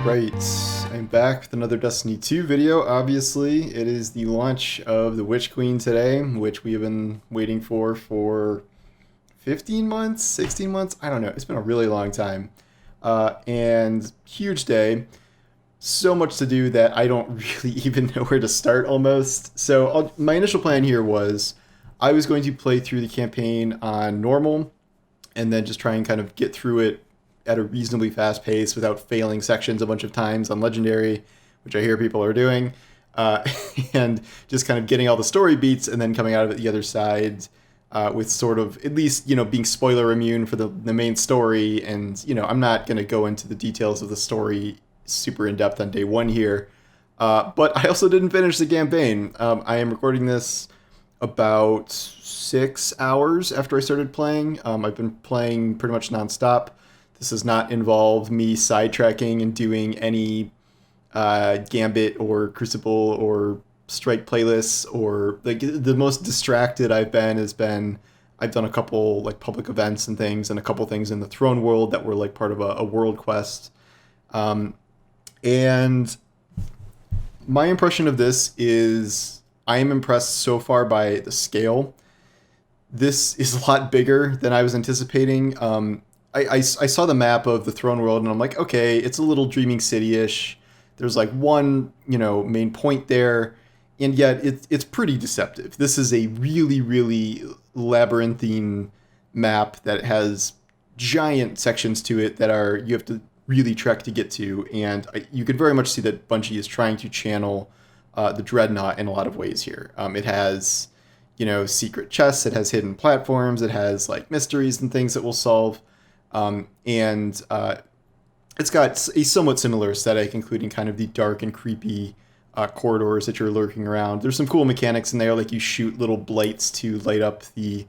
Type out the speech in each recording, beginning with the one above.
Alright, I'm back with another Destiny 2 video. Obviously, it is the launch of the Witch Queen today, which we have been waiting for 15 months, 16 months? I don't know. It's been a really long time. And huge day. So much to do that I don't really even know where to start almost. So my initial plan here was I was going to play through the campaign on normal and then just try and kind of get through it at a reasonably fast pace without failing sections a bunch of times on Legendary, which I hear people are doing, and just kind of getting all the story beats and then coming out of it the other side with sort of at least, being spoiler immune for the main story. And, I'm not going to go into the details of the story super in depth on day one here, but I also didn't finish the campaign. I am recording this about 6 hours after I started playing. I've been playing pretty much nonstop. This has not involved me sidetracking and doing any Gambit or Crucible or Strike playlists, or like the most distracted I've been has been I've done a couple like public events and things, and a couple things in the Throne World that were like part of a world quest. And my impression of this is I am impressed so far by the scale. This is a lot bigger than I was anticipating. I saw the map of the Throne World and I'm like, okay, it's a little Dreaming City-ish. There's like one, main point there, and yet it's pretty deceptive. This is a really, really labyrinthine map that has giant sections to it that you have to really trek to get to, and you could very much see that Bungie is trying to channel the Dreadnought in a lot of ways here. It has, secret chests, it has hidden platforms, it has like mysteries and things that we'll solve. And it's got a somewhat similar aesthetic, including kind of the dark and creepy corridors that you're lurking around. There's some cool mechanics in there, like you shoot little blights to light up the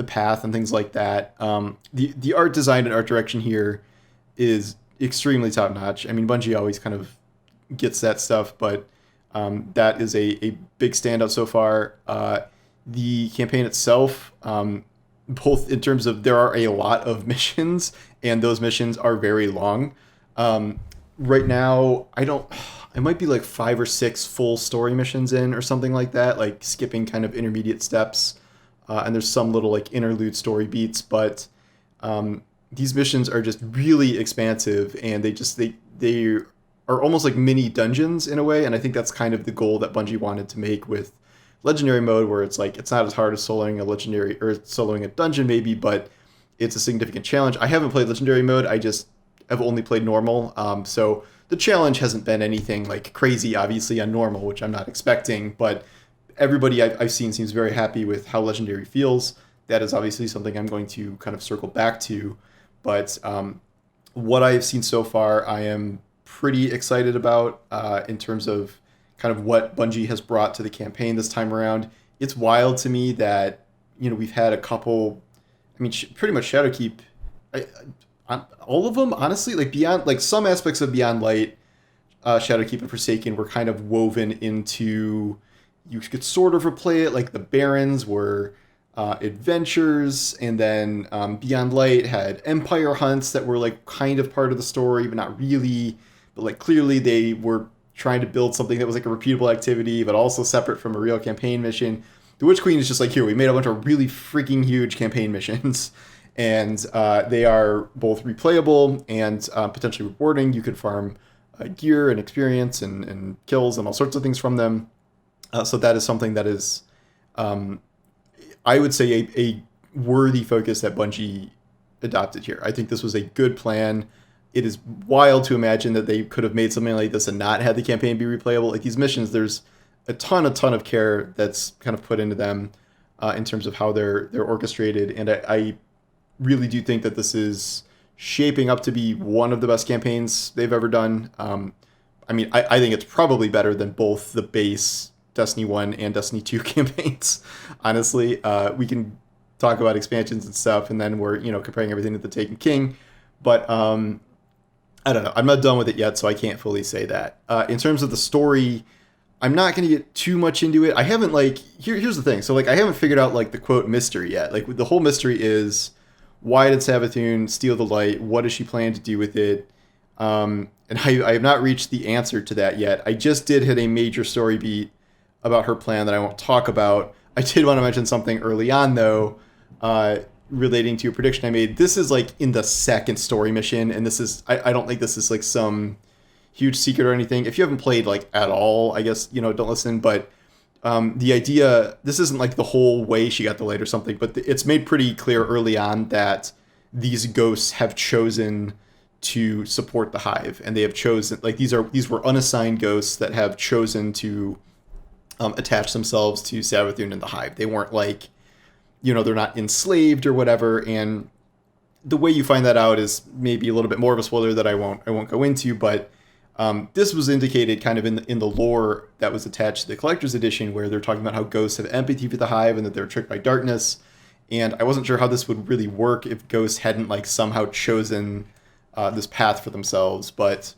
path and things like that. The art design and art direction here is extremely top notch. I mean, Bungie always kind of gets that stuff, but that is a big standout so far. The campaign itself, both in terms of there are a lot of missions, and those missions are very long. Right now, I might be like 5 or 6 full story missions in or something like that, like skipping kind of intermediate steps. And there's some little like interlude story beats, but these missions are just really expansive, and they are almost like mini dungeons in a way. And I think that's kind of the goal that Bungie wanted to make with Legendary mode, where it's like it's not as hard as soloing a legendary or soloing a dungeon maybe, but it's a significant challenge. I haven't played Legendary mode, I just have only played normal, so the challenge hasn't been anything like crazy obviously on normal, which I'm not expecting, but everybody I've seen seems very happy with how Legendary feels. That is obviously something I'm going to kind of circle back to, but what I've seen so far I am pretty excited about in terms of kind of what Bungie has brought to the campaign this time around. It's wild to me that, we've had a couple, pretty much Shadowkeep, all of them, honestly, like beyond, like some aspects of Beyond Light, Shadowkeep and Forsaken were kind of woven into, you could sort of replay it, like the Barrens were adventures, and then Beyond Light had Empire hunts that were like kind of part of the story, but not really, but like clearly they were trying to build something that was like a repeatable activity, but also separate from a real campaign mission. The Witch Queen is just like, here, we made a bunch of really freaking huge campaign missions, and they are both replayable and potentially rewarding. You could farm gear and experience and kills and all sorts of things from them. So that is something that is, I would say, a worthy focus that Bungie adopted here. I think this was a good plan. It is wild to imagine that they could have made something like this and not had the campaign be replayable. Like these missions, there's a ton of care that's kind of put into them in terms of how they're orchestrated. And I really do think that this is shaping up to be one of the best campaigns they've ever done. I think it's probably better than both the base Destiny 1 and Destiny 2 campaigns. Honestly, we can talk about expansions and stuff, and then we're, comparing everything to the Taken King. But I don't know. I'm not done with it yet, so I can't fully say that. In terms of the story, I'm not going to get too much into it. I haven't, here's the thing. So, I haven't figured out, the quote mystery yet. The whole mystery is, why did Savathun steal the light? What does she plan to do with it? And I have not reached the answer to that yet. I just did hit a major story beat about her plan that I won't talk about. I did want to mention something early on, though, relating to a prediction I made. This is like in the second story mission, and this is, I don't think this is like some huge secret or anything. If you haven't played like at all, I guess, don't listen, but the idea, this isn't like the whole way she got the light or something, but it's made pretty clear early on that these ghosts have chosen to support the Hive, and they have chosen, like, these were unassigned ghosts that have chosen to attach themselves to Savathun and the Hive. They weren't like, they're not enslaved or whatever. And the way you find that out is maybe a little bit more of a spoiler that I won't go into, but this was indicated kind of in the lore that was attached to the collector's edition, where they're talking about how ghosts have empathy for the Hive and that they're tricked by darkness. And I wasn't sure how this would really work if ghosts hadn't like somehow chosen this path for themselves. But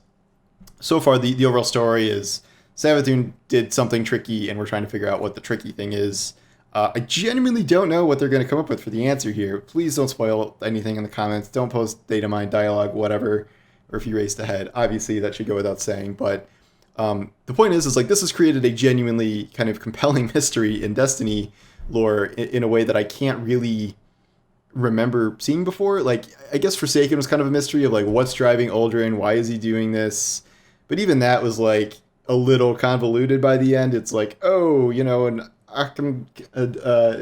so far, the overall story is Savathun did something tricky, and we're trying to figure out what the tricky thing is. I genuinely don't know what they're going to come up with for the answer here. Please don't spoil anything in the comments. Don't post data mine, dialogue, whatever, or if you raced ahead. Obviously, that should go without saying. But the point is like, this has created a genuinely kind of compelling mystery in Destiny lore in a way that I can't really remember seeing before. Like, I guess Forsaken was kind of a mystery of like, what's driving Uldren? Why is he doing this? But even that was like a little convoluted by the end. It's like, oh, an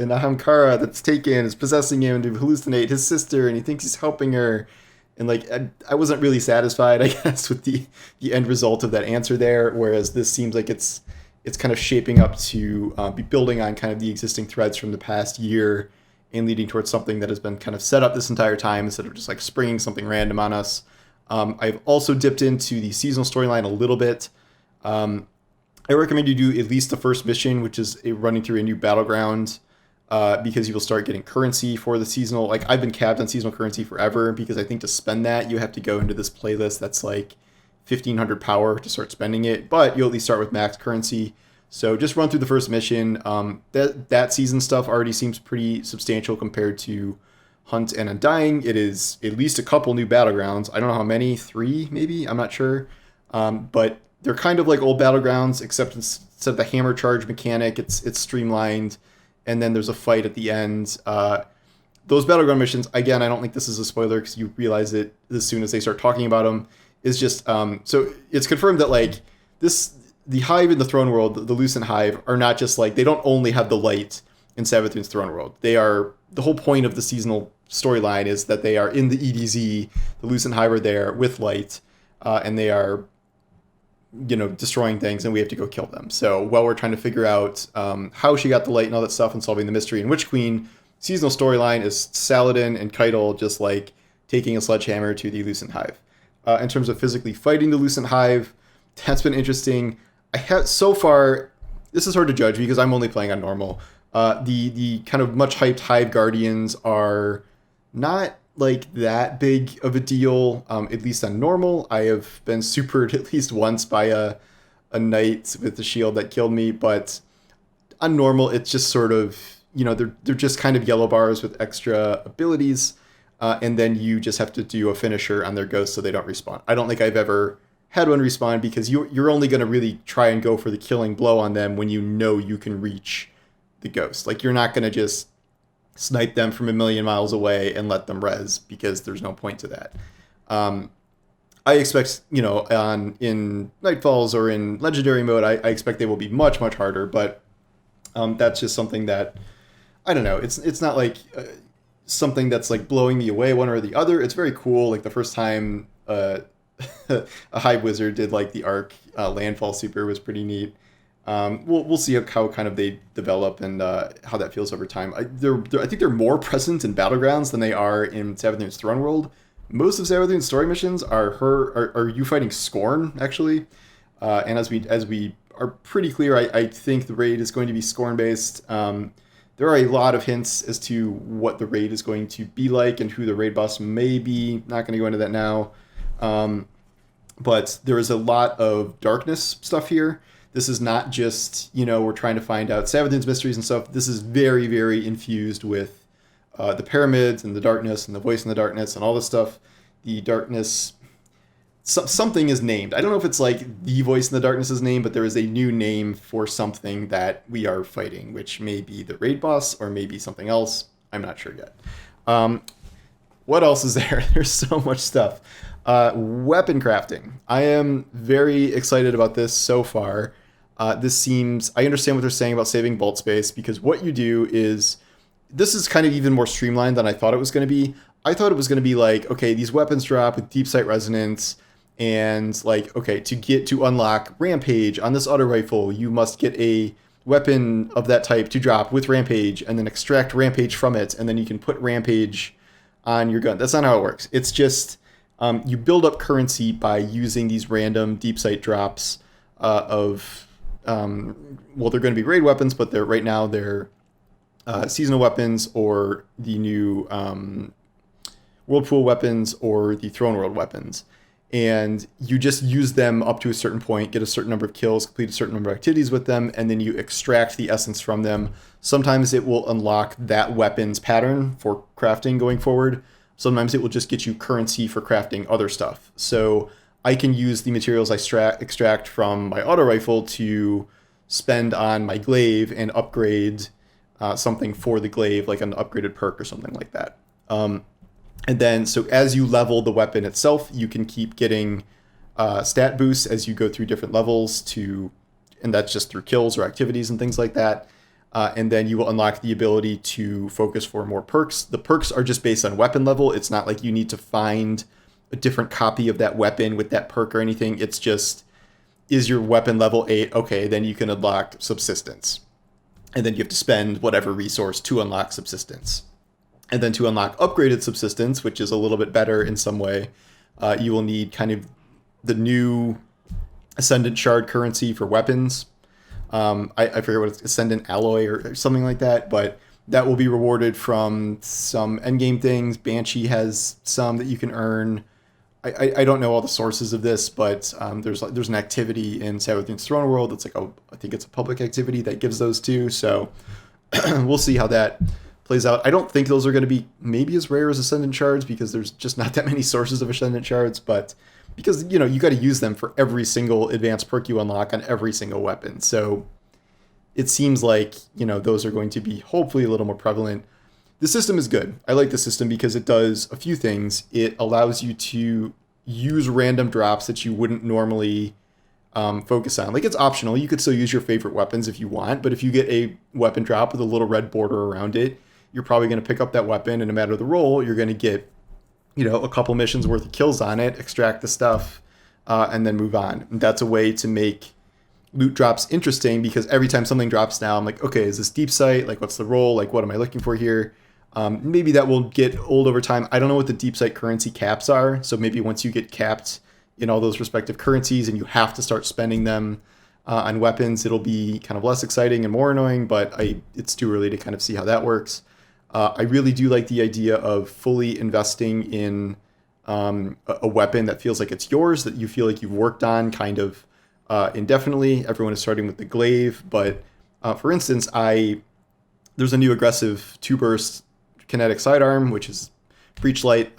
Ahamkara that's taken is possessing him to hallucinate his sister, and he thinks he's helping her. And like, I wasn't really satisfied, I guess, with the end result of that answer there. Whereas this seems like it's kind of shaping up to be building on kind of the existing threads from the past year and leading towards something that has been kind of set up this entire time instead of just like springing something random on us. I've also dipped into the seasonal storyline a little bit. I recommend you do at least the first mission, which is running through a new battleground, because you will start getting currency for the seasonal. Like, I've been capped on seasonal currency forever, because I think to spend that, you have to go into this playlist that's like 1,500 power to start spending it, but you'll at least start with max currency. So just run through the first mission. That season stuff already seems pretty substantial compared to Hunt and Undying. It is at least a couple new battlegrounds. I don't know how many, 3 maybe, I'm not sure. But they're kind of like old battlegrounds, except instead of the hammer charge mechanic, it's streamlined, and then there's a fight at the end. Those battleground missions, again, I don't think this is a spoiler because you realize it as soon as they start talking about them, is just so it's confirmed that like the Hive in the Throne World, the Lucent Hive, are not just like, they don't only have the light in Savathun's Throne World. They are, the whole point of the seasonal storyline is that they are in the EDZ. The Lucent Hive are there with light, and they are, destroying things, and we have to go kill them. So while we're trying to figure out how she got the light and all that stuff, and solving the mystery in Witch Queen, seasonal storyline is Saladin and Keitel just like taking a sledgehammer to the Lucent Hive. In terms of physically fighting the Lucent Hive, that's been interesting. I have so far, this is hard to judge because I'm only playing on normal. The kind of much hyped Hive Guardians are not like that big of a deal, at least on normal. I have been supered at least once by a knight with a shield that killed me, but on normal it's just sort of, they're just kind of yellow bars with extra abilities, and then you just have to do a finisher on their ghosts so they don't respawn. I don't think I've ever had one respawn, because you're only going to really try and go for the killing blow on them when you can reach the ghost. Like, you're not going to just snipe them from a million miles away and let them res, because there's no point to that. I expect, in Nightfalls or in Legendary mode, I expect they will be much, much harder, but that's just something that, I don't know, it's not like something that's like blowing me away one or the other. It's very cool. Like, the first time a Hive Wizard did like the Arc Landfall Super was pretty neat. We'll see how kind of they develop and how that feels over time. I think they're more present in Battlegrounds than they are in Savathun's Throne World. Most of Savathun's story missions are you fighting Scorn, actually, and as we are pretty clear, I think the raid is going to be Scorn based. There are a lot of hints as to what the raid is going to be like and who the raid boss may be. Not going to go into that now. But there is a lot of darkness stuff here. This is not just, we're trying to find out Savathun's mysteries and stuff. This is very, very infused with the pyramids and the darkness and the voice in the darkness and all this stuff. The darkness, something is named. I don't know if it's like the Voice in the Darkness's name, but there is a new name for something that we are fighting, which may be the raid boss or maybe something else. I'm not sure yet. Um, what else is there? There's so much stuff. Weapon crafting. I am very excited about this so far. This seems, I understand what they're saying about saving bolt space, because what you do is, this is kind of even more streamlined than I thought it was going to be. I thought it was going to be like, okay, these weapons drop with deep sight resonance, and like, okay, to unlock Rampage on this auto rifle, you must get a weapon of that type to drop with Rampage, and then extract Rampage from it, and then you can put Rampage on your gun. That's not how it works. It's just you build up currency by using these random deep sight drops of well, they're going to be raid weapons, but they're right now they're seasonal weapons, or the new Whirlpool weapons, or the Throne World weapons. And you just use them up to a certain point, get a certain number of kills, complete a certain number of activities with them, and then you extract the essence from them. Sometimes it will unlock that weapon's pattern for crafting going forward. Sometimes it will just get you currency for crafting other stuff. So I can use the materials I extract from my auto rifle to spend on my glaive and upgrade something for the glaive, like an upgraded perk or something like that. And then, so as you level the weapon itself, you can keep getting stat boosts as you go through different levels and that's just through kills or activities and things like that. And then you will unlock the ability to focus for more perks. The perks are just based on weapon level. It's not like you need to find a different copy of that weapon with that perk or anything. It's just, is your weapon level 8? Okay, then you can unlock subsistence. And then you have to spend whatever resource to unlock subsistence. And then to unlock upgraded subsistence, which is a little bit better in some way, you will need kind of the new Ascendant Shard currency for weapons. I forget what it's, Ascendant Alloy or something like that, but that will be rewarded from some endgame things. Banshee has some that you can earn. I don't know all the sources of this, but there's an activity in Savathun's Throne World that's like I think it's a public activity that gives those too. So we'll see how that plays out. I don't think those are going to be maybe as rare as Ascendant Shards, because there's just not that many sources of Ascendant Shards, but because, you got to use them for every single advanced perk you unlock on every single weapon. So it seems like, those are going to be hopefully a little more prevalent. The system is good. I like the system because it does a few things. It allows you to use random drops that you wouldn't normally focus on. Like, it's optional. You could still use your favorite weapons if you want, but if you get a weapon drop with a little red border around it, you're probably going to pick up that weapon, and no matter the role, you're going to get, a couple missions worth of kills on it, extract the stuff, and then move on. And that's a way to make loot drops interesting, because every time something drops now, I'm like, okay, is this deep sight? Like, what's the role? Like, what am I looking for here? Maybe that will get old over time. I don't know what the deep sight currency caps are. So maybe once you get capped in all those respective currencies and you have to start spending them on weapons, it'll be kind of less exciting and more annoying, but it's too early to kind of see how that works. I really do like the idea of fully investing in a weapon that feels like it's yours, that you feel like you've worked on kind of indefinitely. Everyone is starting with the glaive, but for instance, there's a new aggressive 2-burst kinetic sidearm, which is Breachlight.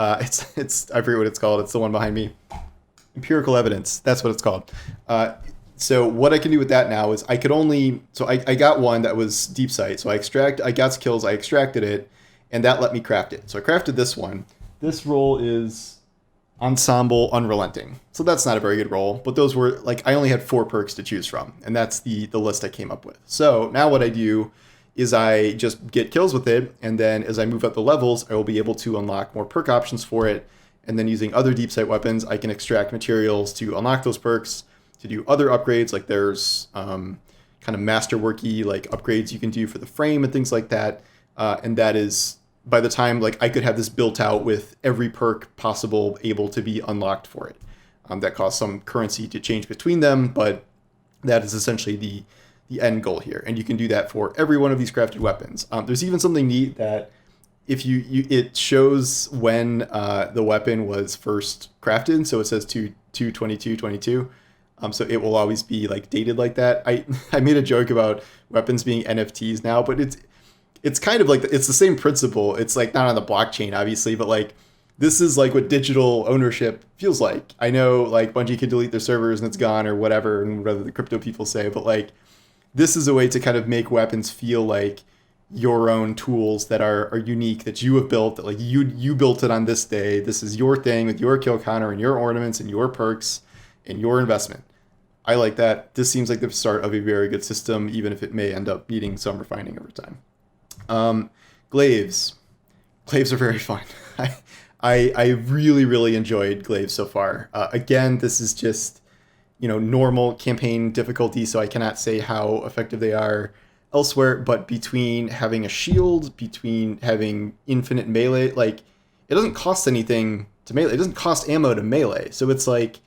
It's I forget what it's called. It's the one behind me. Empirical evidence. That's what it's called. So what I can do with that now is I got one that was deep sight. So I got skills, I extracted it, and that let me craft it. So I crafted this one. This roll is Ensemble Unrelenting. So that's not a very good roll, but those were I only had 4 perks to choose from, and that's the list I came up with. So now what I do is I just get kills with it, and then as I move up the levels, I will be able to unlock more perk options for it, and then using other deep sight weapons, I can extract materials to unlock those perks, to do other upgrades, like there's kind of masterworky upgrades you can do for the frame and things like that, and that is, by the time I could have this built out with every perk possible able to be unlocked for it. That costs some currency to change between them, but that is essentially the end goal here, and you can do that for every one of these crafted weapons. There's even something neat that if it shows when the weapon was first crafted, so it says 2/22/22. So it will always be dated like that. I made a joke about weapons being NFTs now, but it's kind of it's the same principle. It's not on the blockchain obviously, but this is like what digital ownership feels like. I know like Bungie could delete their servers and it's gone or whatever, and whatever the crypto people say, but like this is a way to kind of make weapons feel like your own tools that are unique that you have built, that like you built it on this day. This is your thing with your kill counter and your ornaments and your perks and your investment. I like that. This seems like the start of a very good system, even if it may end up needing some refining over time. Glaives. Glaives are very fun. I really, really enjoyed Glaives so far. Again, this is just, normal campaign difficulty, so I cannot say how effective they are elsewhere, but between having a shield, between having infinite melee, like, it doesn't cost anything to melee. It doesn't cost ammo to melee. So it's like,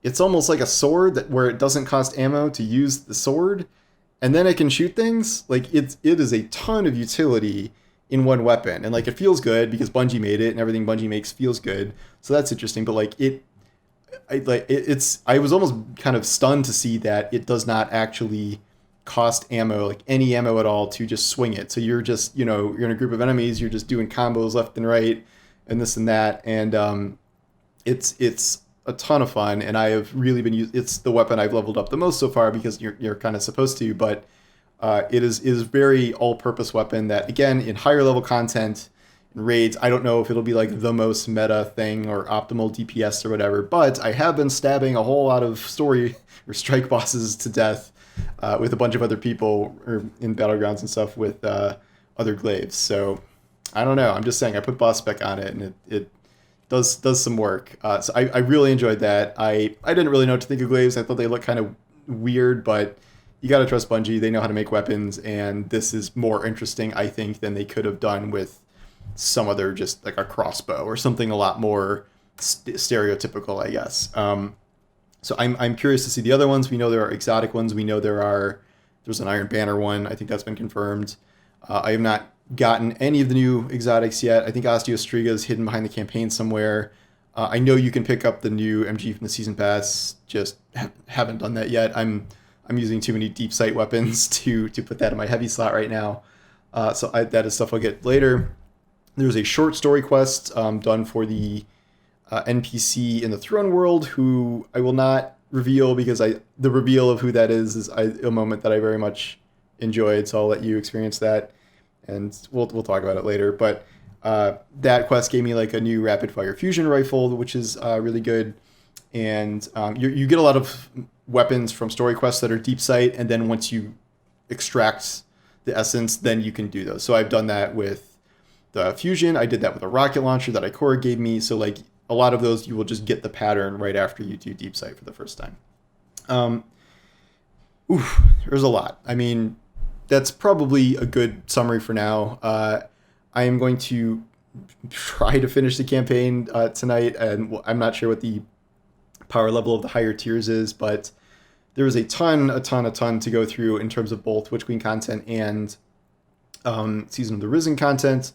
it's almost like a sword that where it doesn't cost ammo to use the sword, and then it can shoot things. Like, it is a ton of utility in one weapon, and like it feels good because Bungie made it, and everything Bungie makes feels good. So that's interesting. But like I was almost kind of stunned to see that it does not actually cost ammo, like any ammo at all, to just swing it. So you're just, you're in a group of enemies, you're just doing combos left and right, and this and that, and it's a ton of fun. And I have really been it's the weapon I've leveled up the most so far because you're kind of supposed to, but it is very all-purpose weapon that, again, in higher level content, in raids, I don't know if it'll be like the most meta thing or optimal DPS or whatever, but I have been stabbing a whole lot of story or strike bosses to death with a bunch of other people or in battlegrounds and stuff with other glaives. So I don't know. I'm just saying I put boss spec on it, and it does some work. So I really enjoyed that. I didn't really know what to think of glaives. I thought they looked kind of weird, but you got to trust Bungie. They know how to make weapons, and this is more interesting, I think, than they could have done with some other, just like a crossbow or something a lot more stereotypical, I guess. So I'm curious to see the other ones. We know there are exotic ones. We know there's an Iron Banner one. I think that's been confirmed. I have not gotten any of the new exotics yet. I think Osteostriga is hidden behind the campaign somewhere. I know you can pick up the new MG from the season pass. Just haven't done that yet. I'm using too many deep sight weapons to put that in my heavy slot right now. So that is stuff I'll get later. There's a short story quest done for the NPC in the Throne World, who I will not reveal because the reveal of who that is a moment that I very much enjoyed. So I'll let you experience that, and we'll talk about it later. But that quest gave me like a new rapid fire fusion rifle, which is really good. And you get a lot of weapons from story quests that are deep sight, and then once you extract the essence, then you can do those. So I've done that with the fusion. I did that with a rocket launcher that Ikora gave me. So like a lot of those, you will just get the pattern right after you do deep sight for the first time. There's a lot. I mean, that's probably a good summary for now. I am going to try to finish the campaign tonight, and I'm not sure what the power level of the higher tiers is, but there is a ton to go through in terms of both Witch Queen content and Season of the Risen content.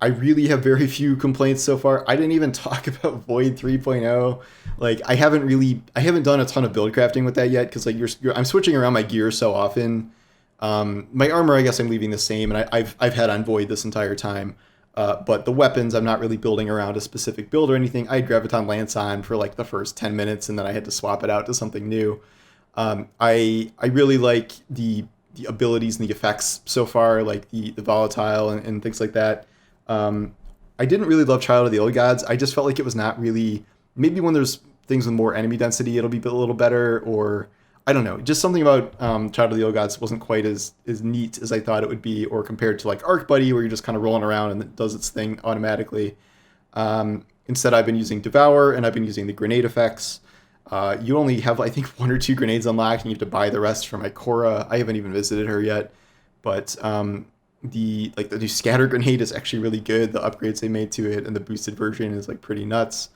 I really have very few complaints so far. I didn't even talk about Void 3.0. Like, I haven't done a ton of build crafting with that yet, because like I'm switching around my gear so often. My armor, I guess I'm leaving the same, and I've had on Void this entire time. But the weapons, I'm not really building around a specific build or anything. I had Graviton Lance on for like the first 10 minutes, and then I had to swap it out to something new. I really like the abilities and the effects so far, like the volatile and things like that. I didn't really love Child of the Old Gods. I just felt like it was not really, maybe when there's things with more enemy density, it'll be a little better, or I don't know. Just something about Child of the Old Gods wasn't quite as neat as I thought it would be, or compared to like Arc Buddy, where you're just kind of rolling around and it does its thing automatically. Instead, I've been using Devour, and I've been using the grenade effects. You only have, I think, 1 or 2 grenades unlocked, and you have to buy the rest from Ikora. I haven't even visited her yet, but the new scatter grenade is actually really good. The upgrades they made to it and the boosted version is like pretty nuts.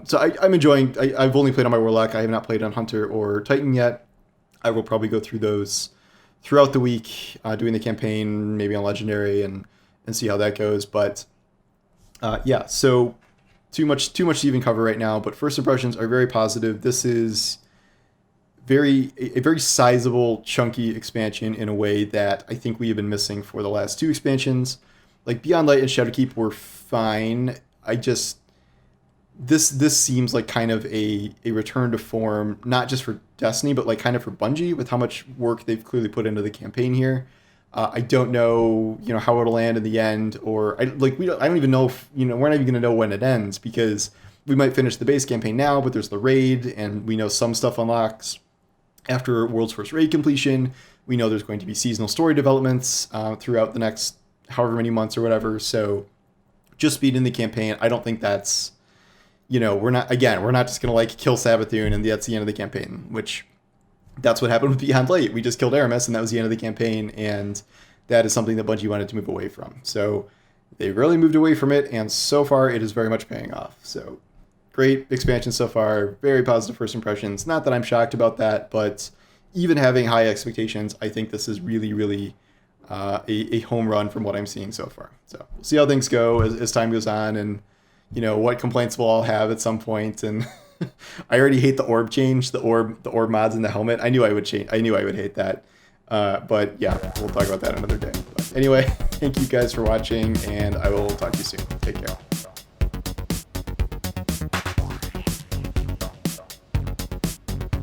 So I'm enjoying. I've only played on my Warlock. I have not played on Hunter or Titan yet. I will probably go through those throughout the week, doing the campaign, maybe on Legendary, and see how that goes. But yeah, so too much to even cover right now. But first impressions are very positive. This is a very sizable, chunky expansion in a way that I think we have been missing for the last 2 expansions. Like Beyond Light and Shadowkeep were fine. I just this seems like kind of a return to form, not just for Destiny, but like kind of for Bungie with how much work they've clearly put into the campaign here. I don't know, how it'll land in the end, or I don't even know if, we're not even going to know when it ends, because we might finish the base campaign now, but there's the raid, and we know some stuff unlocks after World's First Raid completion. We know there's going to be seasonal story developments throughout the next however many months or whatever. So just speeding the campaign, I don't think that's, we're not just going to like kill Savathun and that's the end of the campaign, which that's what happened with Beyond Light. We just killed Aramis and that was the end of the campaign, and that is something that Bungie wanted to move away from. So they really moved away from it, and so far it is very much paying off. So great expansion so far, very positive first impressions. Not that I'm shocked about that, but even having high expectations, I think this is really, really a home run from what I'm seeing so far. So we'll see how things go as time goes on, and what complaints we'll all have at some point. And I already hate the orb change, the orb mods in the helmet. I knew I would hate that. But yeah, we'll talk about that another day. But anyway, thank you guys for watching, and I will talk to you soon. Take